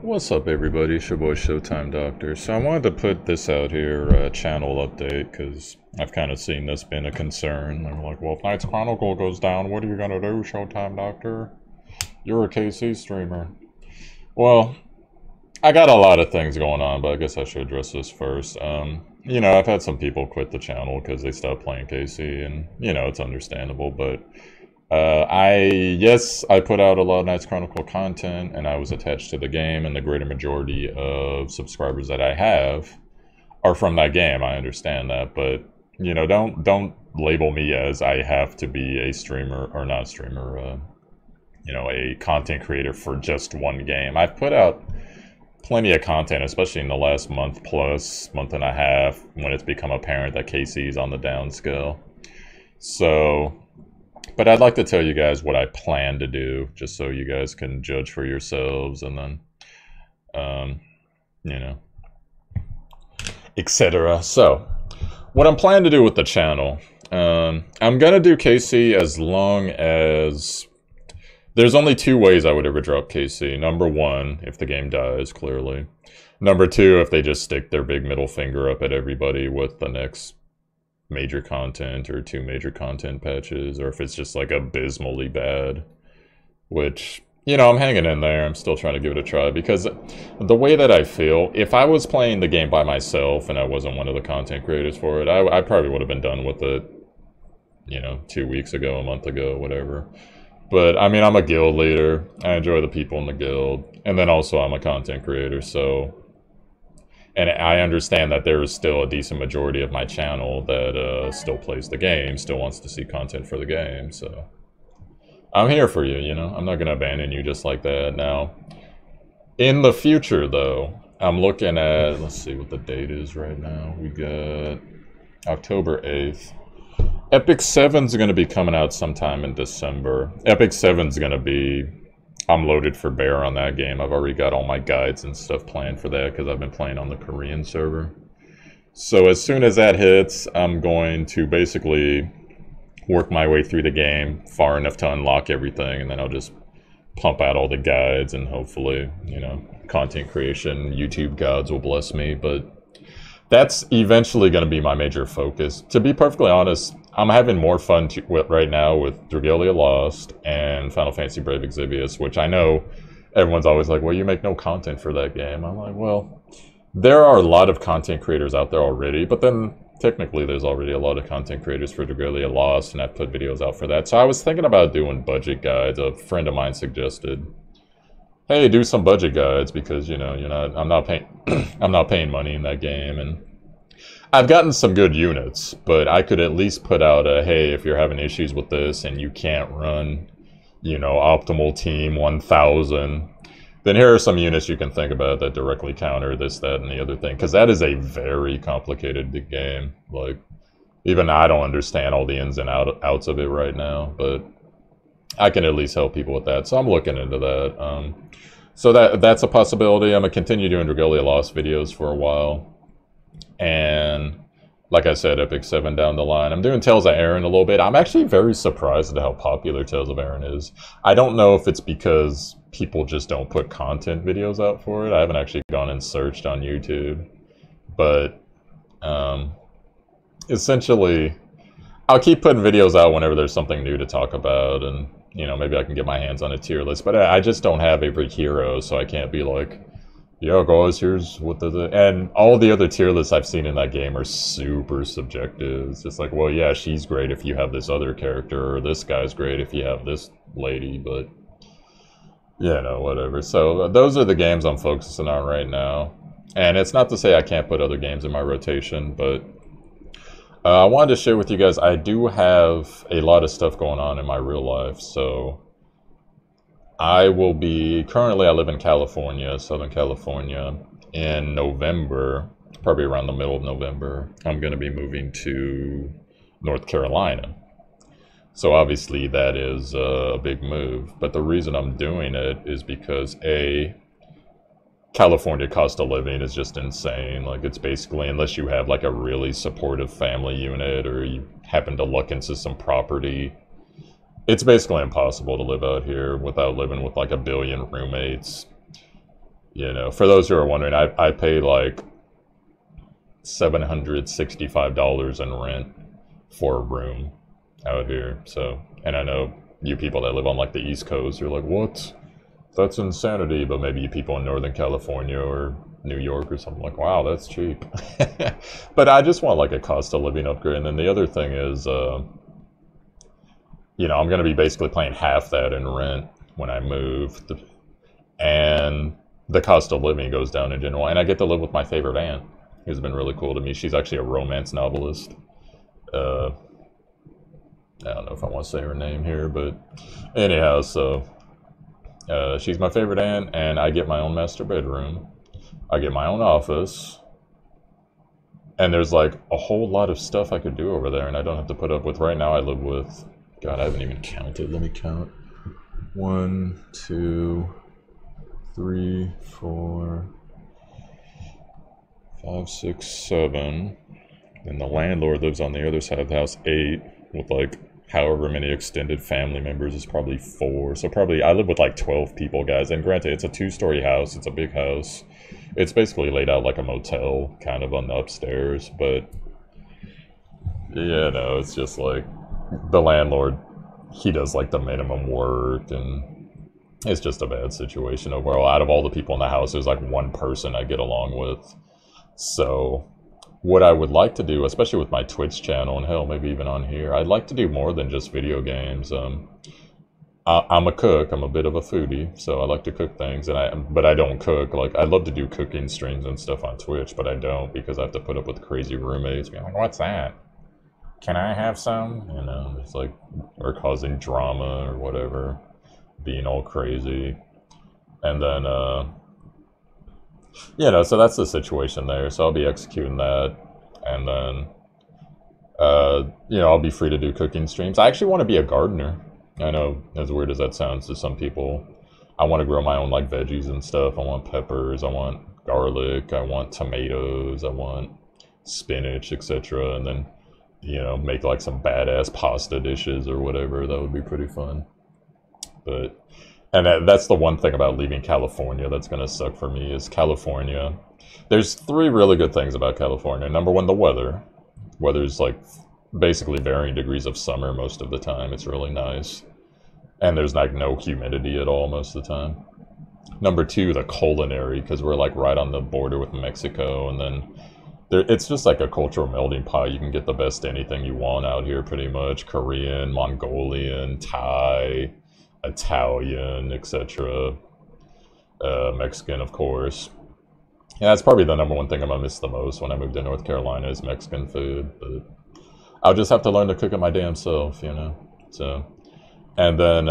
What's up, everybody? It's your boy Showtimedr. So I wanted to put this out here, channel update, because I've kind of seen this been a concern. They're like, well, if Knights Chronicle goes down, what are you gonna do, Showtimedr? You're a KC streamer. Well, I got a lot of things going on, but I guess I should address this first. I've had some people quit the channel because they stopped playing KC, and, it's understandable, but I put out a lot of Knights Chronicle content, and I was attached to the game, and the greater majority of subscribers that I have are from that game. I understand that, but don't label me as I have to be a streamer or not streamer. A content creator for just one game. I've put out plenty of content, especially in the last month and a half, when it's become apparent that KC is on the downscale. So. But I'd like to tell you guys what I plan to do, just so you guys can judge for yourselves, and then, etc. So, what I'm planning to do with the channel, I'm going to do KC as long as... There's only two ways I would ever drop KC. Number one, if the game dies, clearly. Number two, if they just stick their big middle finger up at everybody with the next major content or two major content patches, or if it's just like abysmally bad, which, I'm hanging in there. I'm still trying to give it a try, because the way that I feel, if I was playing the game by myself and I wasn't one of the content creators for it, I probably would have been done with it, 2 weeks ago, a month ago, whatever. But I mean, I'm a guild leader. I enjoy the people in the guild, and then also I'm a content creator, so... And I understand that there is still a decent majority of my channel that still plays the game, still wants to see content for the game, so... I'm here for you, I'm not going to abandon you just like that. Now, in the future, though, I'm looking at... Let's see what the date is right now. We got October 8th. Epic 7's going to be coming out sometime in December. Epic 7's going to be... I'm loaded for bear on that game. I've already got all my guides and stuff planned for that because I've been playing on the Korean server. So as soon as that hits, I'm going to basically work my way through the game far enough to unlock everything, and then I'll just pump out all the guides, and hopefully, content creation, YouTube gods will bless me. But that's eventually going to be my major focus. To be perfectly honest, I'm having more fun right now with Dragalia Lost and Final Fantasy Brave Exvius, which I know everyone's always like, well, you make no content for that game. I'm like, well, there are a lot of content creators out there already, but then technically there's already a lot of content creators for Dragalia Lost, and I've put videos out for that. So I was thinking about doing budget guides. A friend of mine suggested, hey, do some budget guides, because, I'm not paying, I'm not paying money in that game, and I've gotten some good units, but I could at least put out a, hey, if you're having issues with this and you can't run, optimal team 1000, then here are some units you can think about that directly counter this, that, and the other thing. Because that is a very complicated game. Like, even I don't understand all the ins and outs of it right now, but I can at least help people with that. So I'm looking into that. So that's a possibility. I'm going to continue doing Dragalia Lost videos for a while. And like I said, Epic 7 down the line. I'm doing Tales of Aaron a little bit. I'm actually very surprised at how popular Tales of Aaron is. I don't know if it's because people just don't put content videos out for it. I haven't actually gone and searched on YouTube. But essentially, I'll keep putting videos out whenever there's something new to talk about. And, maybe I can get my hands on a tier list. But I just don't have every hero, so I can't be like... Yeah, guys, here's what and all the other tier lists I've seen in that game are super subjective. It's just like, well, yeah, she's great if you have this other character, or this guy's great if you have this lady, but, whatever. So those are the games I'm focusing on right now. And it's not to say I can't put other games in my rotation, but I wanted to share with you guys, I do have a lot of stuff going on in my real life, so... currently I live in California, Southern California. In November, probably around the middle of November, I'm going to be moving to North Carolina. So obviously that is a big move. But the reason I'm doing it is because California cost of living is just insane. Like, it's basically, unless you have like a really supportive family unit, or you happen to luck into some property, it's basically impossible to live out here without living with like a billion roommates. You know, for those who are wondering, I pay like $765 in rent for a room out here. So, and I know you people that live on like the East Coast, you're like, what? That's insanity. But maybe you people in Northern California or New York or something, like, wow, that's cheap. But I just want like a cost of living upgrade. And then the other thing is, you know, I'm going to be basically paying half that in rent when I move. And the cost of living goes down in general. And I get to live with my favorite aunt, who's been really cool to me. She's actually a romance novelist. I don't know if I want to say her name here, but anyhow, so she's my favorite aunt, and I get my own master bedroom. I get my own office. And there's like a whole lot of stuff I could do over there, and I don't have to put up with. Right now I live with, God, I haven't even counted. Let me count. 1, 2, 3, 4, 5, 6, 7. And the landlord lives on the other side of the house, 8, with like however many extended family members is probably 4. So probably I live with like 12 people, guys. And granted, it's a 2-story house. It's a big house. It's basically laid out like a motel, kind of on the upstairs. But yeah, no, it's just like the landlord, he does like the minimum work, and it's just a bad situation overall. Out of all the people in the house, there's like one person I get along with. So what I would like to do, especially with my Twitch channel, and hell, maybe even on here, I'd like to do more than just video games. I'm a cook. I'm a bit of a foodie, so I like to cook things. But I don't cook. Like, I'd love to do cooking streams and stuff on Twitch, but I don't, because I have to put up with crazy roommates being like, "What's that? Can I have some?" You know, it's like, or causing drama or whatever, being all crazy, and then you know, so that's the situation there. So I'll be executing that, and then you know, I'll be free to do cooking streams. I actually want to be a gardener. I know, as weird as that sounds to some people, I want to grow my own like veggies and stuff. I want peppers, I want garlic, I want tomatoes, I want spinach, etc. And then, you know, make like some badass pasta dishes or whatever. That would be pretty fun. But and that's the one thing about leaving California that's going to suck for me, is California. There's 3 really good things about California. Number 1, the weather. Weather's like basically varying degrees of summer most of the time. It's really nice. And there's like no humidity at all most of the time. Number 2, the culinary, because we're like right on the border with Mexico, and then it's just like a cultural melting pot. You can get the best anything you want out here, pretty much. Korean, Mongolian, Thai, Italian, etc. Mexican, of course. Yeah, that's probably the number 1 thing I'm gonna miss the most when I move to North Carolina, is Mexican food. But I'll just have to learn to cook it my damn self, you know. So, and then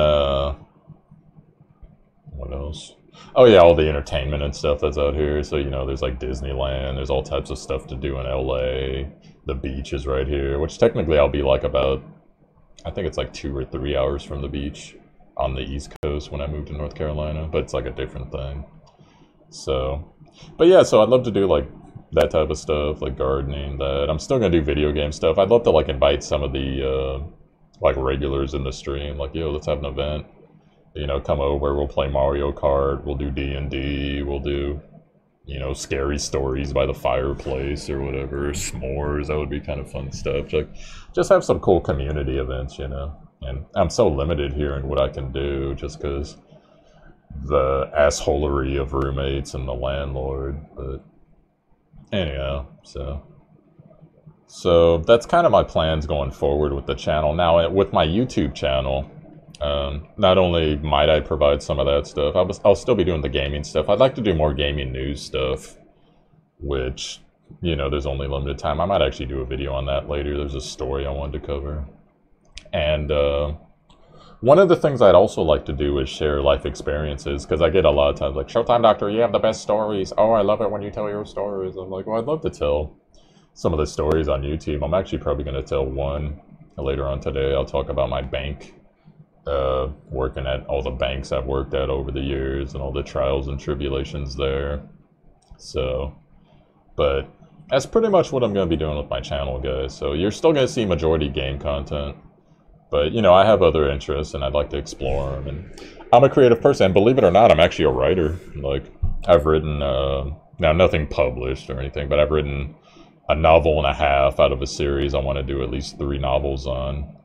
what else? Oh yeah, all the entertainment and stuff that's out here. So, you know, there's like Disneyland. There's all types of stuff to do in LA. The beach is right here, which technically I'll be like about, I think it's like 2 or 3 hours from the beach on the East Coast when I moved to North Carolina, but it's like a different thing. So, but yeah, so I'd love to do like that type of stuff, like gardening, that. I'm still gonna do video game stuff. I'd love to like invite some of the like regulars in the stream, like, yo, let's have an event, you know, come over, we'll play Mario Kart, we'll do D&D, we'll do, you know, scary stories by the fireplace or whatever, s'mores. That would be kind of fun stuff. Like, just have some cool community events, you know. And I'm so limited here in what I can do, just because the assholery of roommates and the landlord. But anyhow, so that's kind of my plans going forward with the channel. Now, with my YouTube channel, not only might I provide some of that stuff, I'll still be doing the gaming stuff. I'd like to do more gaming news stuff, which, you know, there's only limited time. I might actually do a video on that later. There's a story I wanted to cover. And one of the things I'd also like to do is share life experiences, because I get a lot of times like, "Showtime Doctor, you have the best stories. Oh, I love it when you tell your stories." I'm like, well, I'd love to tell some of the stories on YouTube. I'm actually probably going to tell one later on today. I'll talk about my bank, working at all the banks I've worked at over the years and all the trials and tribulations there. So, but that's pretty much what I'm going to be doing with my channel, guys. So you're still going to see majority game content. But, you know, I have other interests, and I'd like to explore them. And I'm a creative person, and believe it or not, I'm actually a writer. Like, I've written, now nothing published or anything, but I've written a novel and a half out of a series I want to do at least 3 novels on.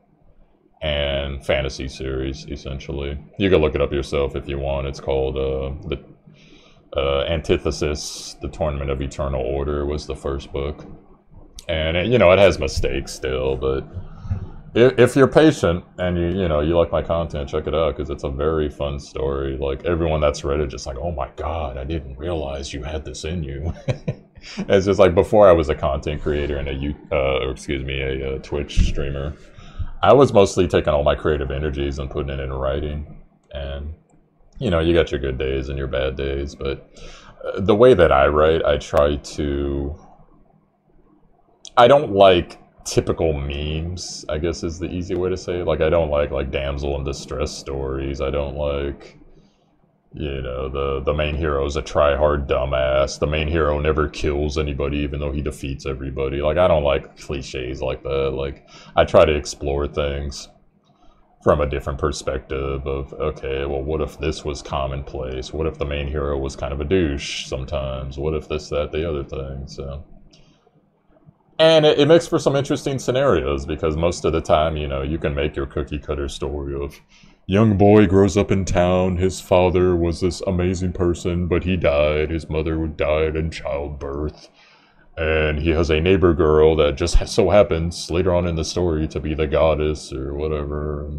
And fantasy series, essentially. You can look it up yourself if you want. It's called the Antithesis, The Tournament of Eternal Order was the first book. And, it, you know, it has mistakes still, but if you're patient and you like my content, check it out, because it's a very fun story. Like, everyone that's read it just like, oh my god, I didn't realize you had this in you. It's just like, before I was a content creator and a Twitch streamer, I was mostly taking all my creative energies and putting it into writing. And, you know, you got your good days and your bad days, but the way that I write, I don't like typical memes, I guess is the easy way to say it. Like, I don't like damsel in distress stories. I don't like, you know, the main hero's a try-hard dumbass. The main hero never kills anybody even though he defeats everybody. Like, I don't like cliches like that. Like, I try to explore things from a different perspective of, okay, well, what if this was commonplace? What if the main hero was kind of a douche sometimes? What if this, that, the other thing? So, and it makes for some interesting scenarios, because most of the time, you know, you can make your cookie cutter story of young boy grows up in town, his father was this amazing person, but he died, his mother died in childbirth, and he has a neighbor girl that just so happens later on in the story to be the goddess or whatever.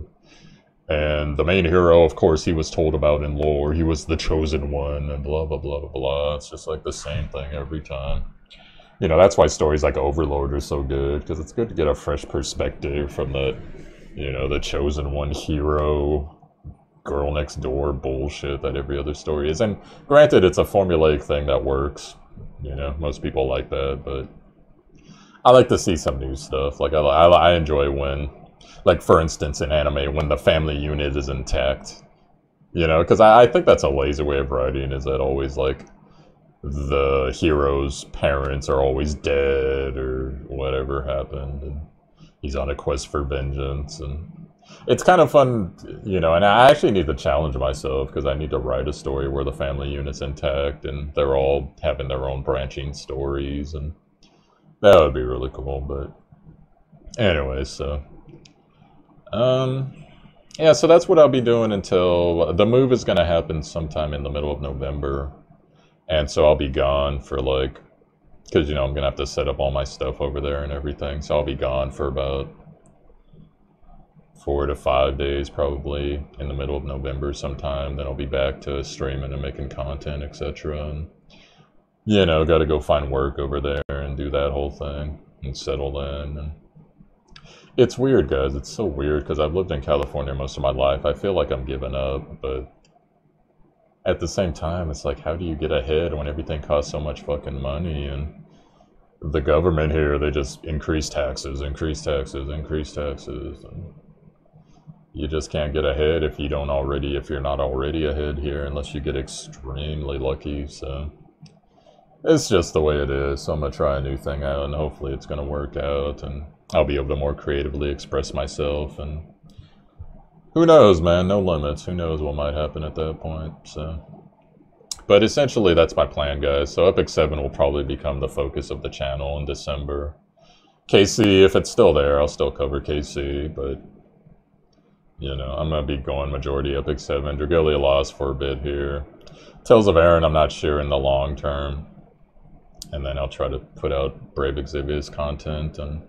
And the main hero, of course, he was told about in lore, he was the chosen one, and blah, blah, blah, blah, blah. It's just like the same thing every time. You know, that's why stories like Overlord are so good, because it's good to get a fresh perspective from the, you know, the chosen one hero, girl next door bullshit that every other story is. And granted, it's a formulaic thing that works. You know, most people like that, but I like to see some new stuff. Like, I enjoy when, like, for instance, in anime, when the family unit is intact. You know, because I think that's a lazy way of writing, is that always, like, the hero's parents are always dead or whatever happened, and he's on a quest for vengeance. And it's kind of fun, you know, and I actually need to challenge myself, because I need to write a story where the family unit's intact and they're all having their own branching stories, and that would be really cool. But anyway, so yeah, so that's what I'll be doing until the move is going to happen sometime in the middle of November. And so I'll be gone for, like, because, you know, I'm going to have to set up all my stuff over there and everything. So I'll be gone for about 4 to 5 days, probably in the middle of November sometime. Then I'll be back to streaming and making content, etc. And, you know, got to go find work over there and do that whole thing and settle in. And it's weird, guys. It's so weird, because I've lived in California most of my life. I feel like I'm giving up, but at the same time, it's like, how do you get ahead when everything costs so much fucking money? And the government here, they just increase taxes. And you just can't get ahead if you're not already ahead here, unless you get extremely lucky. So it's just the way it is. So I'm gonna try a new thing out, and hopefully it's gonna work out, and I'll be able to more creatively express myself. And who knows, man? No limits. Who knows what might happen at that point? So, but essentially, that's my plan, guys. So Epic 7 will probably become the focus of the channel in December. KC, if it's still there, I'll still cover KC, but, you know, I'm going to be going majority Epic 7. Dragalia lost for a bit here. Tales of Aaron, I'm not sure in the long term. And then I'll try to put out Brave Exhibits content, and,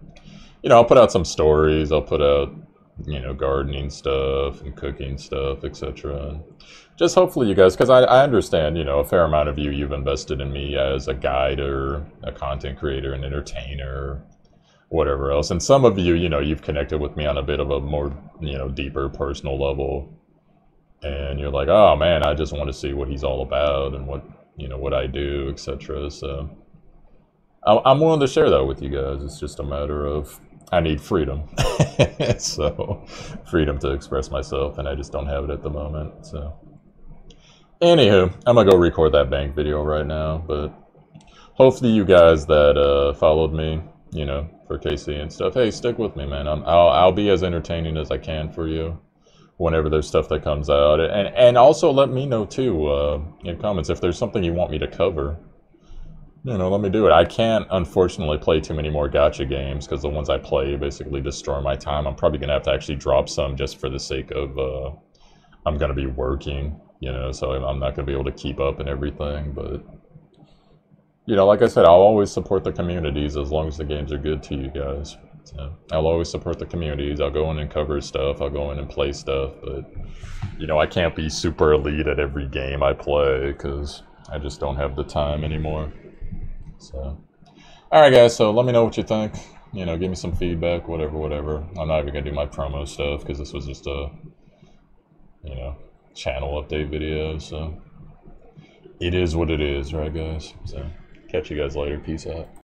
you know, I'll put out some stories. I'll put out, you know, gardening stuff and cooking stuff, etc. And just hopefully you guys, because I understand, you know, a fair amount of you've invested in me as a guide or a content creator, an entertainer, whatever else. And some of you, you know, you've connected with me on a bit of a more, you know, deeper personal level. And you're like, oh man, I just want to see what he's all about and what, you know, what I do, etc. So I'm willing to share that with you guys. It's just a matter of, I need freedom. So, freedom to express myself, and I just don't have it at the moment. So, anywho, I'm gonna go record that bank video right now, but hopefully you guys that followed me, you know, for KC and stuff, hey, stick with me, man. I'll be as entertaining as I can for you. whenever there's stuff that comes out. And also let me know too in comments if there's something you want me to cover. You know, let me do it. I can't, unfortunately, play too many more gacha games because the ones I play basically destroy my time. I'm probably going to have to actually drop some just for the sake of, I'm going to be working, you know, so I'm not going to be able to keep up and everything. But, you know, like I said, I'll always support the communities as long as the games are good to you guys. So I'll always support the communities. I'll go in and cover stuff. I'll go in and play stuff. But, you know, I can't be super elite at every game I play because I just don't have the time anymore. So, alright guys, so let me know what you think. You know, give me some feedback, whatever. I'm not even gonna do my promo stuff because this was just a, you know, channel update video, so it is what it is, right guys? So, catch you guys later. Peace out.